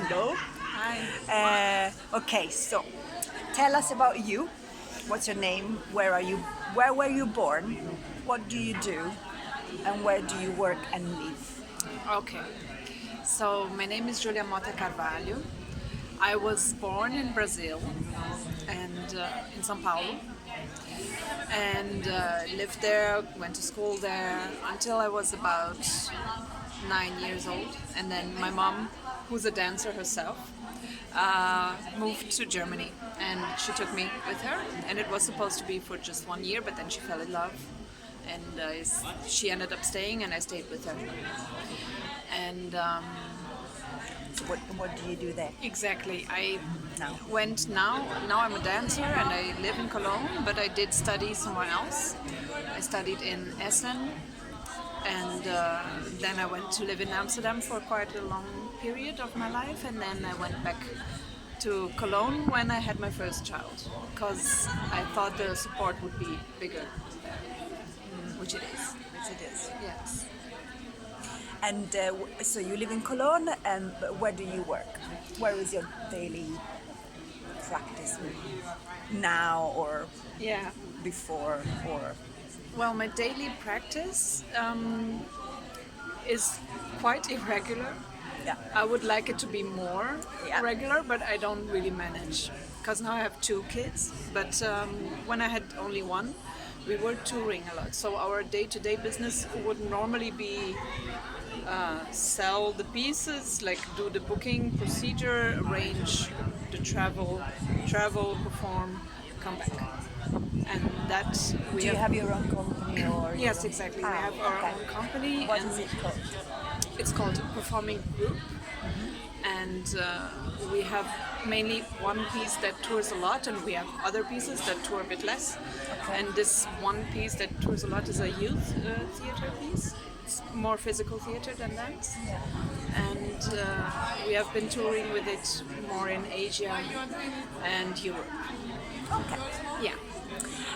Hello. Hi. Okay, so tell us about you. What's your name? Where are you? Where were you born? What do you do? And where do you work and live? Okay. So my name is Julia Mota Carvalho. I was born in Brazil and in São Paulo, and lived there. Went to school there until I was about 9 years old, and then my mom, who's a dancer herself, moved to Germany, and she took me with her. And it was supposed to be for just 1 year, but then she fell in love, and she ended up staying, and I stayed with her. And So what do you do there exactly, I now? went now. Now I'm a dancer, and I live in Cologne, but I did study somewhere else. I studied in Essen, and then I went to live in Amsterdam for quite a long period of my life, and then I went back to Cologne when I had my first child, because I thought the support would be bigger there, which it is. Which it is. Yes. And so you live in Cologne, and where do you work? Where is your daily practice now or Yeah. before or? Well, my daily practice is quite irregular. Yeah. I would like it to be more Yeah. regular, but I don't really manage because now I have two kids. But when I had only one, we were touring a lot. So our day-to-day business would normally be sell the pieces, like do the booking procedure, arrange the travel, perform, come back, and that we Do you have your own company or? Yes, exactly. We have our okay. own company, What and is it called? it's called Performing Group. And we have mainly one piece that tours a lot, and we have other pieces that tour a bit less. Okay. And this one piece that tours a lot is a youth theater piece. It's more physical theater than dance. And we have been touring with it more in Asia and Europe. Okay. Yeah.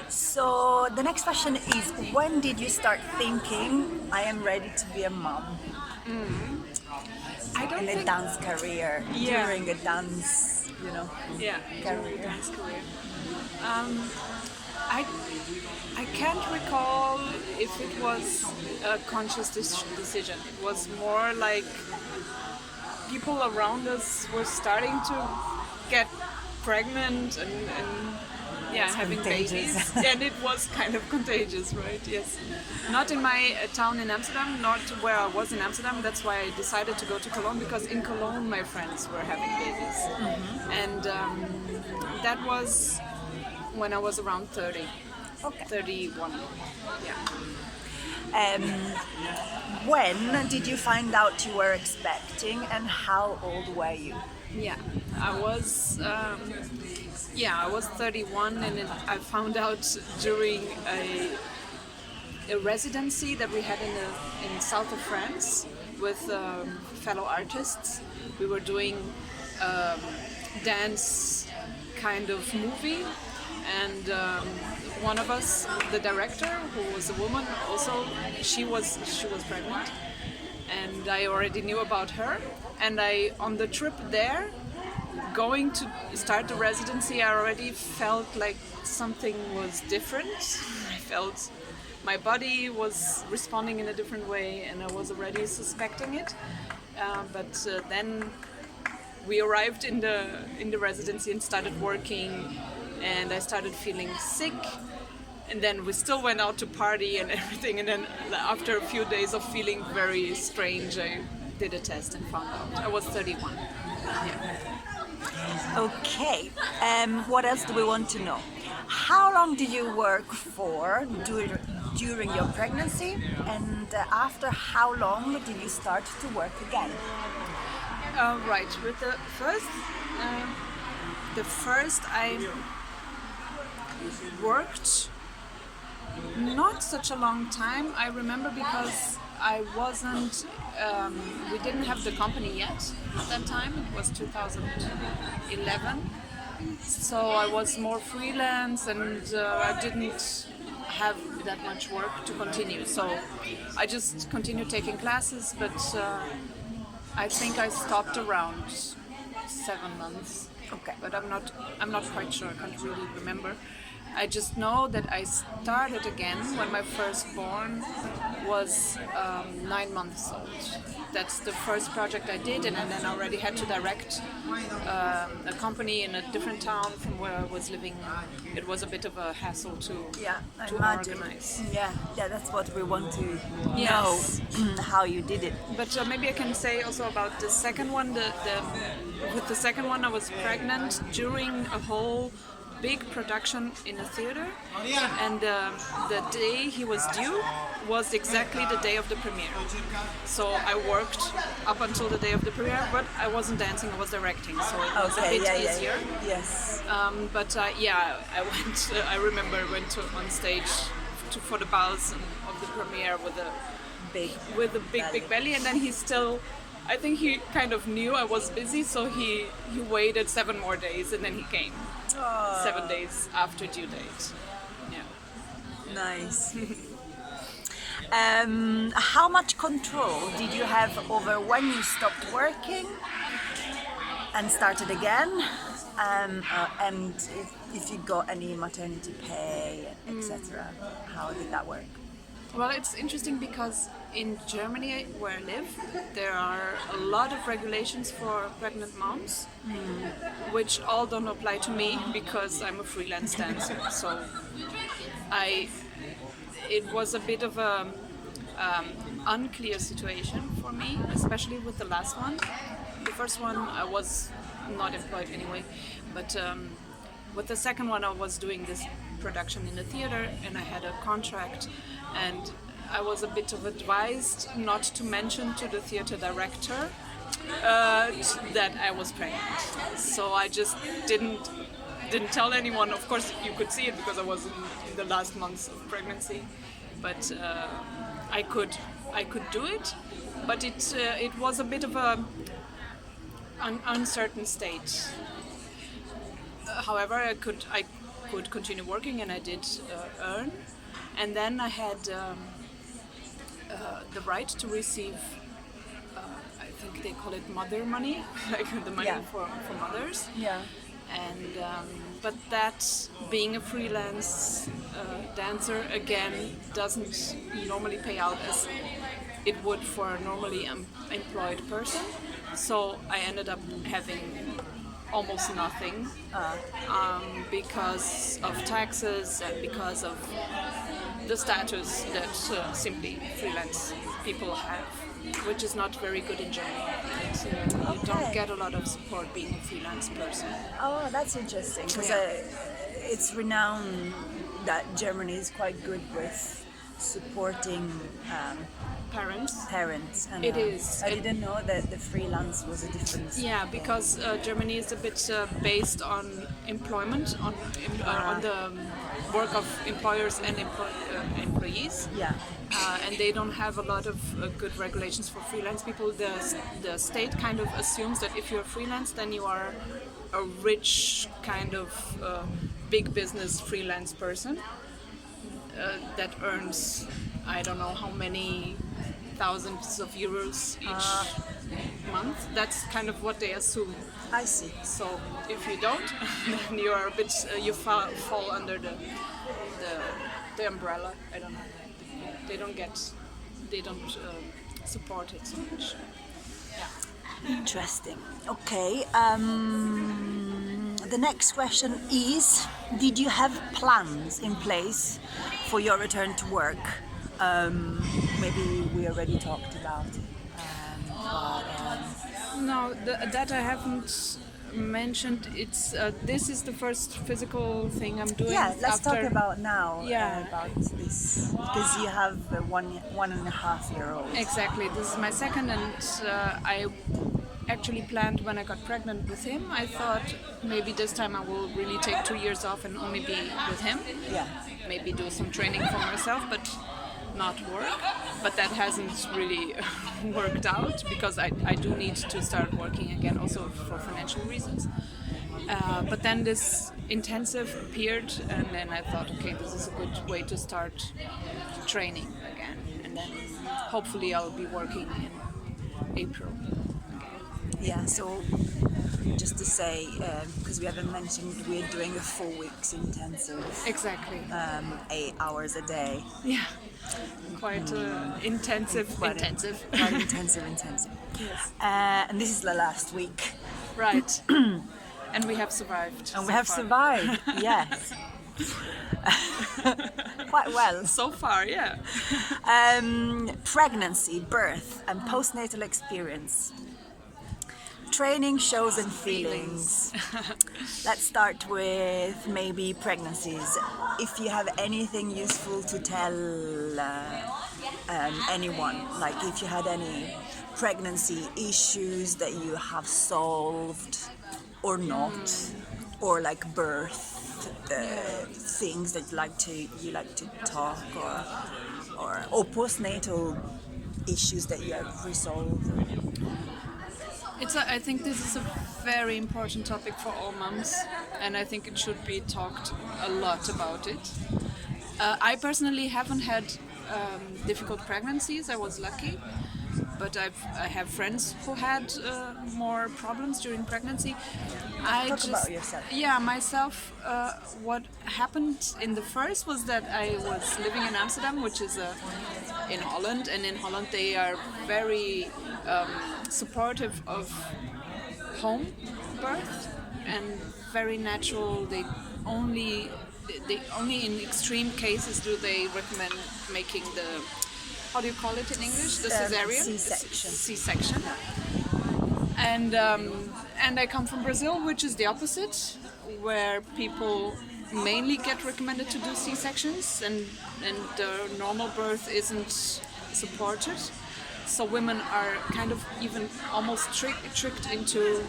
So the next question is, when did you start thinking I am ready to be a mom I don't in a think. dance career Yeah. during a dance, Yeah, Career. during dance career. I I can't recall if it was a conscious decision. It was more like people around us were starting to get pregnant and yeah, It's having contagious. babies, and it was kind of contagious, right? Yes, not in my town in Amsterdam, not where I was in Amsterdam. That's why I decided to go to Cologne, because in Cologne my friends were having babies, and that was when I was around 30, Okay. 31. Yeah. Um, when did you find out you were expecting, and how old were you? Yeah, I was. I was 31, and I found out during a residency that we had in south of France with fellow artists. We were doing dance kind of movie, and one of us, the director, who was a woman, also she was pregnant, and I already knew about her. And I, on the trip there, going to start the residency, I already felt like something was different. I felt my body was responding in a different way, and I was already suspecting it. But then we arrived in the residency and started working, and I started feeling sick. And then we still went out to party and everything. And then after a few days of feeling very strange, I did a test and found out I was 31. Yeah. Okay. What else do we want to know? How long did you work for during your pregnancy, and after how long did you start to work again? Right. With the first I worked not such a long time. I remember because I wasn't. We didn't have the company yet at that time. It was 2011, so I was more freelance, and I didn't have that much work to continue. So I just continued taking classes, but I think I stopped around 7 months. Okay. But I'm not quite sure. I can't really remember. I just know that I started again when my firstborn was 9 months old. That's the first project I did, and then I already had to direct a company in a different town from where I was living. It was a bit of a hassle to I to imagine. organize. Yeah, that's what we want to Yes. know, how you did it. But maybe I can say also about the second one. With the second one, I was pregnant during a whole big production in a theater, and the day he was due was exactly the day of the premiere. So I worked up until the day of the premiere, but I wasn't dancing; I was directing, so it was a bit easier. Yes. But I went. I remember I went on stage for the bows of the premiere with a Big. big belly, and then he still. I think he kind of knew I was busy, so he waited 7 more days, and then he came. 7 days after due date. Yeah. Nice. How much control did you have over when you stopped working and started again? And if you got any maternity pay, etc. How did that work? Well, it's interesting because in Germany, where I live, there are a lot of regulations for pregnant moms, which all don't apply to me because I'm a freelance dancer. So it was a bit of a unclear situation for me, especially with the last one. The first one I was not employed anyway, but with the second one I was doing this production in the theater and I had a contract, and I was a bit of advised not to mention to the theater director that I was pregnant. So I just didn't tell anyone. Of course, you could see it because I was in the last months of pregnancy, but I could do it. But it was a bit of an uncertain state. However, I could continue working, and I did earn, and then I had the right to receive. I think they call it mother money, like the money for mothers. Yeah. And but that, being a freelance dancer, again doesn't normally pay out as it would for a normally employed person. So I ended up having almost nothing because of taxes and because of the status that simply freelance people have, which is not very good in Germany. You don't get a lot of support being a freelance person. Oh, that's interesting because it's renowned that Germany is quite good with supporting parents. And, It is. I didn't know that the freelance was a difference. Yeah, because Germany is a bit based on employment, on the work of employers and employees. Yeah. And they don't have a lot of good regulations for freelance people. The state kind of assumes that if you're freelance, then you are a rich kind of big business freelance person that earns, I don't know how many thousands of euros each month. That's kind of what they assume. I see. So if you don't, then you are a bit you fall under the umbrella. I don't know. They don't support it so much. Yeah. Interesting. Okay. The next question is: did you have plans in place for your return to work? Maybe we already talked about it. No, that I haven't mentioned. It's this is the first physical thing I'm doing. Yeah, let's after, talk about now. Yeah. About this because you have a 1.5-year-old. Exactly. This is my second, and I actually planned when I got pregnant with him. I thought maybe this time I will really take 2 years off and only be with him. Yeah. Maybe do some training for myself, but not work. But that hasn't really worked out because I do need to start working again, also for financial reasons. But then this intensive appeared, and then I thought, okay, this is a good way to start training again, and then hopefully I'll be working in April again. Yeah, so just to say, because we haven't mentioned, we're doing a 4 weeks intensive, Exactly. 8 hours a day. Yeah. Quite intensive. Quite Intensive. quite intensive. Yes. And this is the last week. Right. And we have survived. And so we have far. survived, yes. Quite well. So far, yeah. Pregnancy, birth, and postnatal experience. Training, shows, and feelings. Let's start with maybe pregnancies. If you have anything useful to tell anyone, like if you had any pregnancy issues that you have solved or not, or like birth things that you like to talk, or postnatal issues that you have resolved. I think this is a very important topic for all moms, and I think it should be talked a lot about it. I personally haven't had difficult pregnancies. I was lucky, but I have friends who had more problems during pregnancy. Talk about yourself. Yeah, myself. What happened in the first was that I was living in Amsterdam, which is in Holland, and in Holland they are very supportive of home birth and very natural. They only in extreme cases do they recommend making the, how do you call it in English, the cesarean? C-section. C-section. And I come from Brazil, which is the opposite, where people mainly get recommended to do C-sections, and normal birth isn't supported. So women are kind of even almost tricked into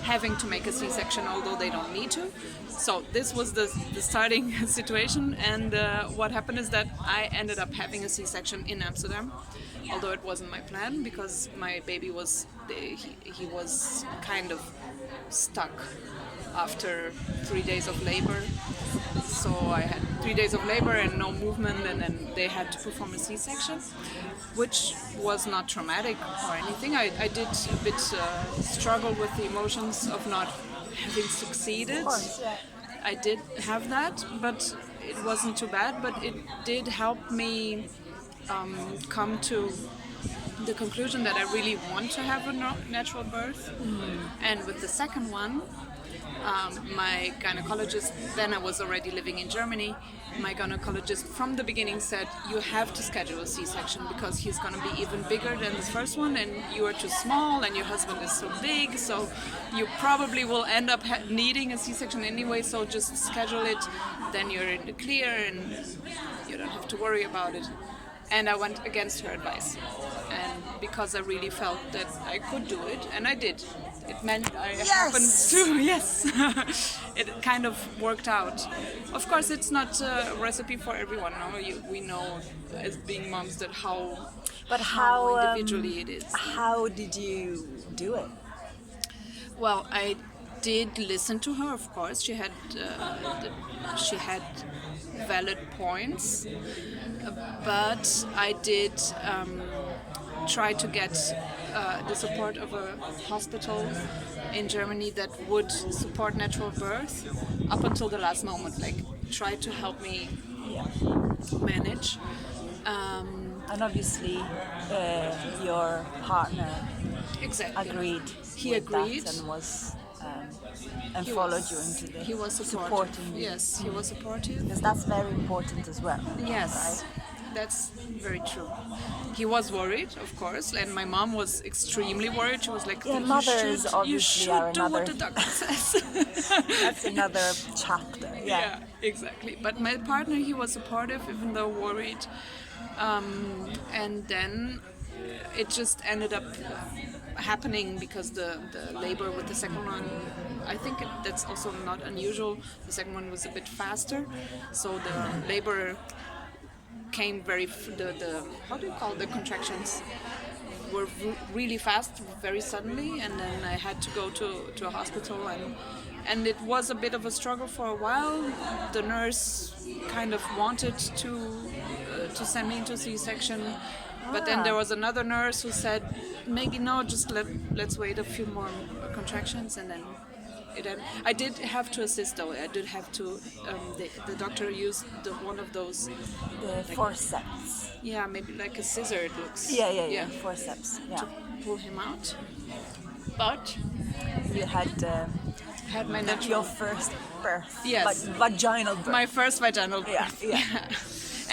having to make a C-section, although they don't need to. So this was the starting situation, and what happened is that I ended up having a C-section in Amsterdam, although it wasn't my plan, because my baby was he was kind of stuck after 3 days of labor. So I had 3 days of labor and no movement, and then they had to perform a C-section, which was not traumatic or anything. I did a bit struggle with the emotions of not having succeeded. Of course, yeah. I did have that, but it wasn't too bad. But it did help me come to the conclusion that I really want to have a natural birth. And with the second one, my gynecologist, then I was already living in Germany, my gynecologist from the beginning said, you have to schedule a C-section because he's going to be even bigger than the first one, and you are too small and your husband is so big, so you probably will end up needing a C-section anyway, so just schedule it, then you're in the clear and you don't have to worry about it. And I went against her advice, and because I really felt that I could do it, and I did. It meant I happened to, yes, it kind of worked out. Of course, it's not a recipe for everyone. No? We know as being moms that how individually it is. How did you do it? Well, I did listen to her, of course. She had valid points, but I did try to get the support of a hospital in Germany that would support natural birth up until the last moment, like try to help me manage. And obviously, your partner Exactly. agreed. He with agreed. that and was and followed you into the He was supporting you. Yes, he was supportive. Because that's very important as well. Yes, Right? that's very true. He was worried, of course, and my mom was extremely worried. She was like, Yeah, you mothers should obviously are do what another- the doctor says. That's another chapter. Yeah, exactly. But my partner, he was supportive, even though worried. And then it just ended up happening because the labor with the second one, I think that's also not unusual. The second one was a bit faster, so the labor came the how do you call the contractions were really fast, very suddenly, and then I had to go to a hospital, and it was a bit of a struggle for a while. The nurse kind of wanted to send me into C-section, but then there was another nurse who said, maybe no, just let's wait a few more contractions and then I did have to assist though. I did have to. The doctor used one of those. The forceps. Yeah, maybe like a scissor. It looks. Yeah. Forceps. Yeah. To pull him out, but You had my your natural. first birth. Yes. Vaginal birth. My first vaginal Yeah. birth. Yeah.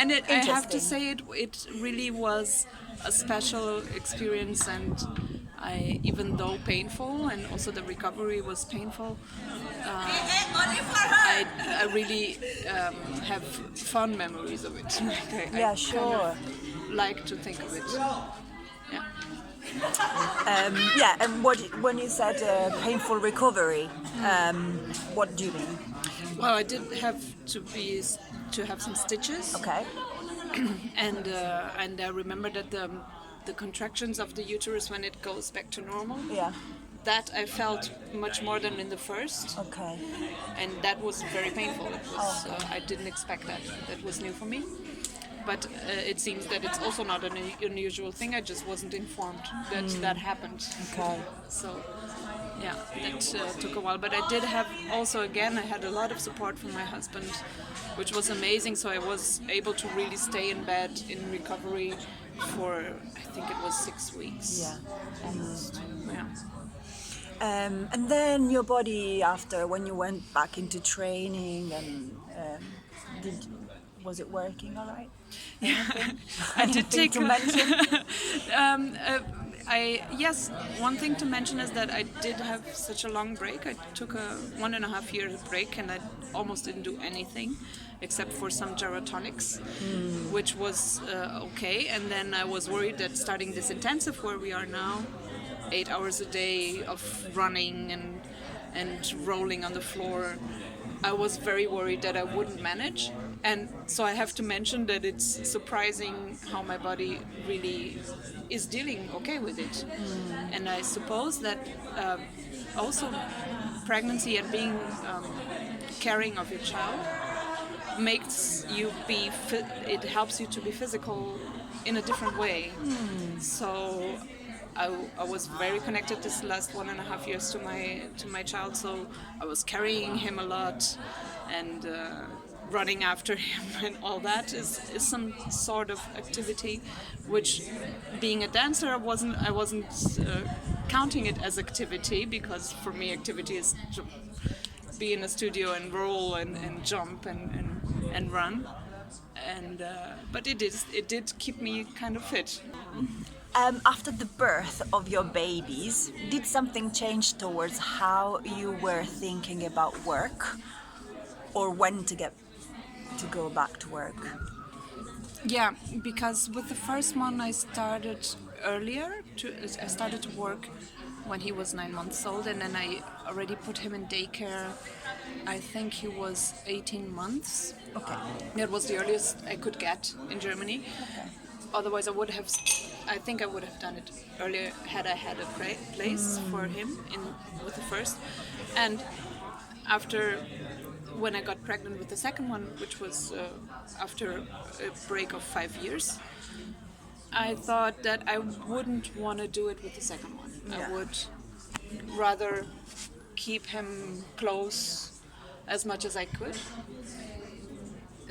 And I have to Interesting. say it really was a special experience, and even though painful, and also the recovery was painful, I really have fond memories of it. Like I Yeah, kind sure. of like to think of it. Yeah. Yeah, and when you said painful recovery, what do you mean? Well, I did have to have some stitches. Okay. And I remember that the contractions of the uterus when it goes back to normal. Yeah. That I felt much more than in the first, Okay. and that was very painful. It was, I didn't expect that. That was new for me. But it seems that it's also not an unusual thing. I just wasn't informed that that happened. Okay. So, yeah, that took a while. But I did have also, again, I had a lot of support from my husband, which was amazing. So I was able to really stay in bed in recovery for, I think it was 6 weeks. Yeah. Almost. Yeah. And then your body, after when you went back into training, and was it working all right? I did Anything take to mention? Yes, one thing to mention is that I did have such a long break. I took a 1.5 year break, and I almost didn't do anything except for some gyrotonics, which was okay. And then I was worried that starting this intensive where we are now, 8 hours a day of running and rolling on the floor, I was very worried that I wouldn't manage. And so I have to mention that it's surprising how my body really is dealing okay with it. And I suppose that also pregnancy and being caring of your child makes you it helps you to be physical in a different way. So I was very connected this last 1.5 years to my child, so I was carrying him a lot and running after him, and all that is some sort of activity, which, being a dancer, I wasn't counting it as activity, because for me activity is to be in a studio and roll and jump and run, and but it did keep me kind of fit. After the birth of your babies, did something change towards how you were thinking about work, or when to go back to work? Yeah, because with the first one I started earlier. I started to work when he was 9 months old, and then I already put him in daycare. I think he was 18 months. Okay. That was the earliest I could get in Germany. Okay. Otherwise, I think I would have done it earlier had I had a place for him with the first. And after, when I got pregnant with the second one, which was after a break of 5 years, I thought that I wouldn't want to do it with the second one. Yeah. I would rather keep him close as much as I could.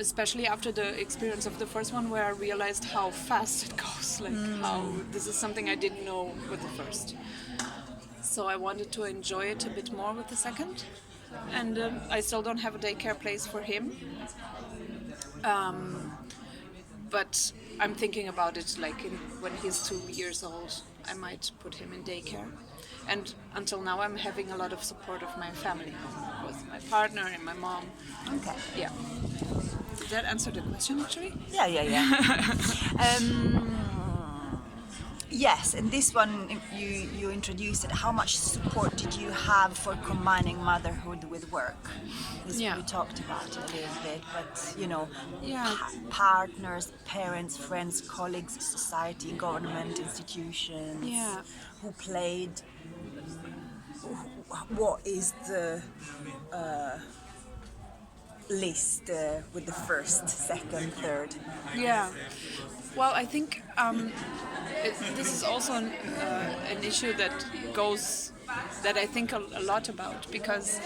Especially after the experience of the first one, where I realized how fast it goes, how this is something I didn't know with the first. So I wanted to enjoy it a bit more with the second, and I still don't have a daycare place for him. But I'm thinking about it, when he's 2 years old, I might put him in daycare. And until now, I'm having a lot of support of my family, with my partner and my mom. Okay. Yeah. Did that answer the question, actually? Yeah. Yes, and this one you introduced it. How much support did you have for combining motherhood with work? This Yeah. we talked about it a little bit, but Yeah. partners, parents, friends, colleagues, society, government, institutions. Yeah. Who played? What is the list with the first, second, third? Yeah. Well, I think this is also an issue that I think a lot about, because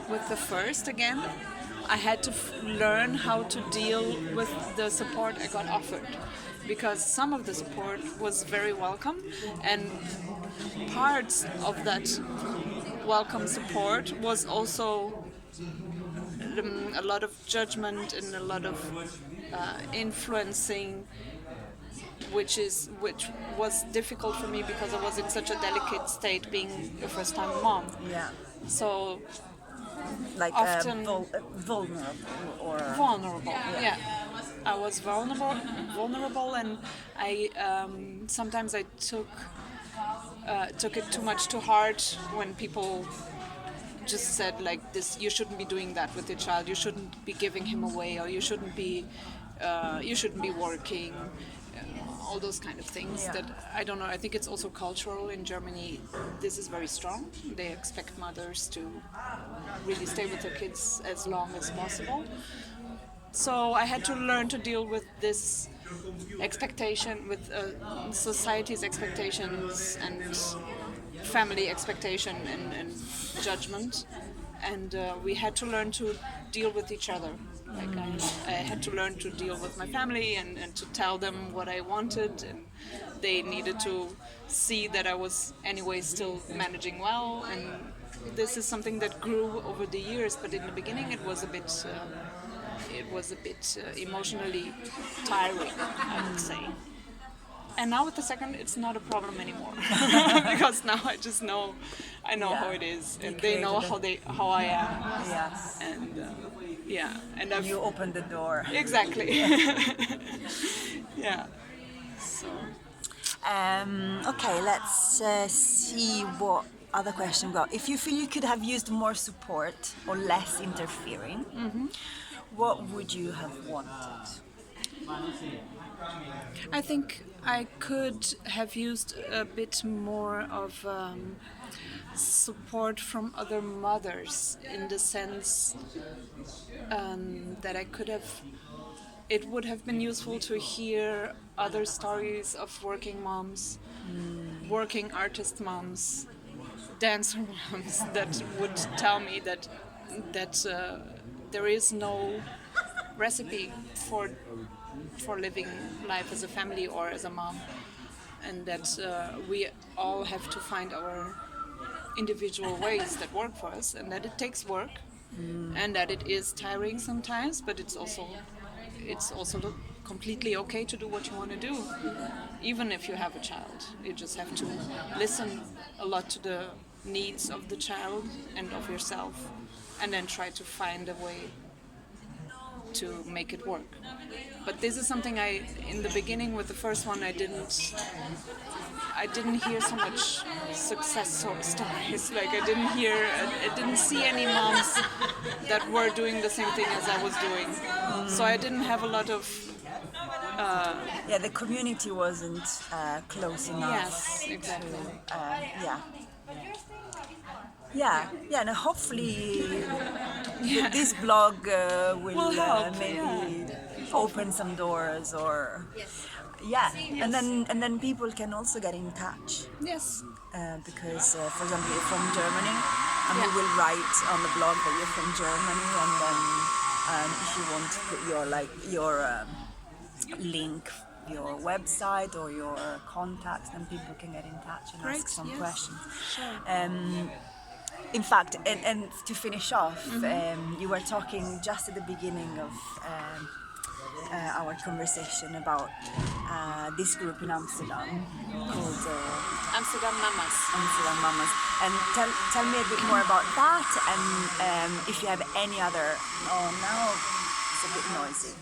with the first, again, I had to learn how to deal with the support I got offered, because some of the support was very welcome, and parts of that welcome support was also a lot of judgment and a lot of influencing, which was difficult for me because I was in such a delicate state, being a first-time mom. Yeah. So Like often vulnerable or vulnerable. Yeah, I was vulnerable, and I sometimes I took it too much to heart when people just said like this: you shouldn't be doing that with your child. You shouldn't be giving him away, or you shouldn't be working. All those kind of things Yeah. that I don't know. I think it's also cultural in Germany. This is very strong. They expect mothers to really stay with their kids as long as possible. So I had to learn to deal with this expectation, with society's expectations and family expectation and judgment, and we had to learn to deal with each other. Like I had to learn to deal with my family and to tell them what I wanted, and they needed to see that I was anyway still managing well. And this is something that grew over the years, but in the beginning it was a bit emotionally tiring, I would say. And now with the second, it's not a problem anymore because now I know how it is, and they know how I am, Yes. and and You opened the door. exactly, yeah. So Okay, let's see what other question we got. If you feel you could have used more support or less interfering, what would you have wanted? I think I could have used a bit more of support from other mothers, in the sense that I could have. It would have been useful to hear other stories of working moms, working artist moms, dancer moms that would tell me that there is no recipe for living life as a family or as a mom, and that we all have to find our individual ways that work for us, and that it takes work, and that it is tiring sometimes, but it's also completely okay to do what you want to do, even if you have a child. You just have to listen a lot to the needs of the child and of yourself, and then try to find a way to make it work. But this is something in the beginning with the first one, I didn't hear so much success stories. Like I didn't see any moms that were doing the same thing as I was doing. So I didn't have a lot of. Yeah, the community wasn't close enough. Yes, exactly. Yeah. Yeah. No, hopefully, this blog will help, maybe open some doors, or and then people can also get in touch. Yes. Because, for example, you're from Germany, and we will write on the blog that you're from Germany, and then if you want to put your link, your website or your contacts, then people can get in touch and ask some questions. Sure. In fact, and to finish off, you were talking just at the beginning of our conversation about this group in Amsterdam called Amsterdam Mamas. Amsterdam Mamas. And tell me a bit more about that, and if you have any other. Oh, now it's a bit noisy.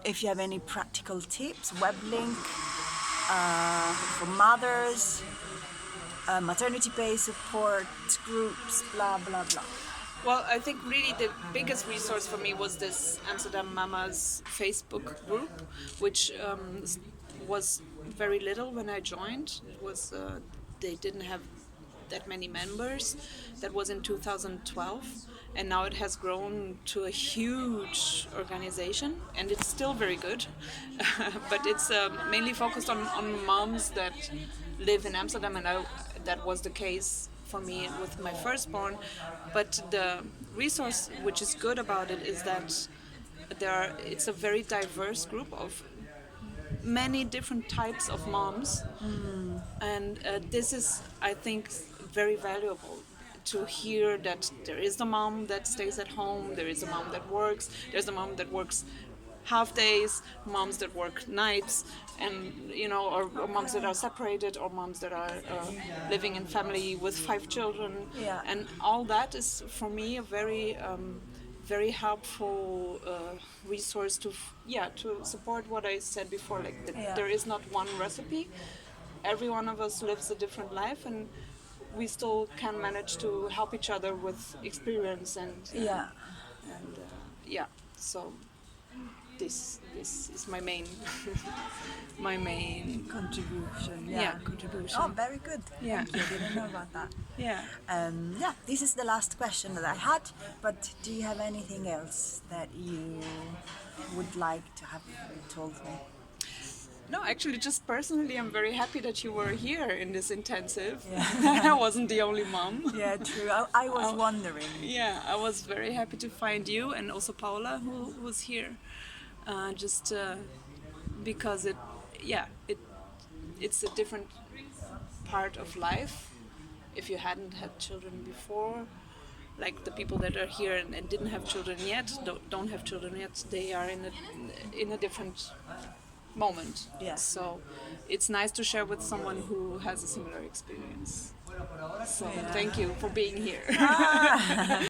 If you have any practical tips, web link for mothers, maternity pay support groups, blah blah blah. Well, I think really the biggest resource for me was this Amsterdam Mamas Facebook group, which was very little when I joined. It was they didn't have that many members. That was in 2012, and now it has grown to a huge organization, and it's still very good. But it's mainly focused on moms that live in Amsterdam, and that was the case for me with my firstborn. But the resource which is good about it is that it's a very diverse group of many different types of moms, and this is, I think, very valuable to hear that there is a mom that stays at home, there is a mom that works, there's a mom that works half days, moms that work nights, and or moms that are separated, or moms that are living in family with 5 children. Yeah. And all that is for me a very helpful resource to support what I said before. Like Yeah. there is not one recipe. Every one of us lives a different life, and we still can manage to help each other with experience Yeah. and yeah. So this is my main my main Contribution. yeah contribution. Oh, very good. Yeah. Thank you. Didn't know about that. Yeah. Yeah, this is the last question that I had, but do you have anything else that you would like to have told me? No, actually, just personally, I'm very happy that you were here in this intensive. Yeah. I wasn't the only mom. Yeah, true. I was wondering. Yeah, I was very happy to find you, and also Paula, who was here. Just because it's a different part of life. If you hadn't had children before, like the people that are here and didn't have children yet, don't have children yet, they are in a different moment. Yeah. So it's nice to share with someone who has a similar experience. So thank you for being here.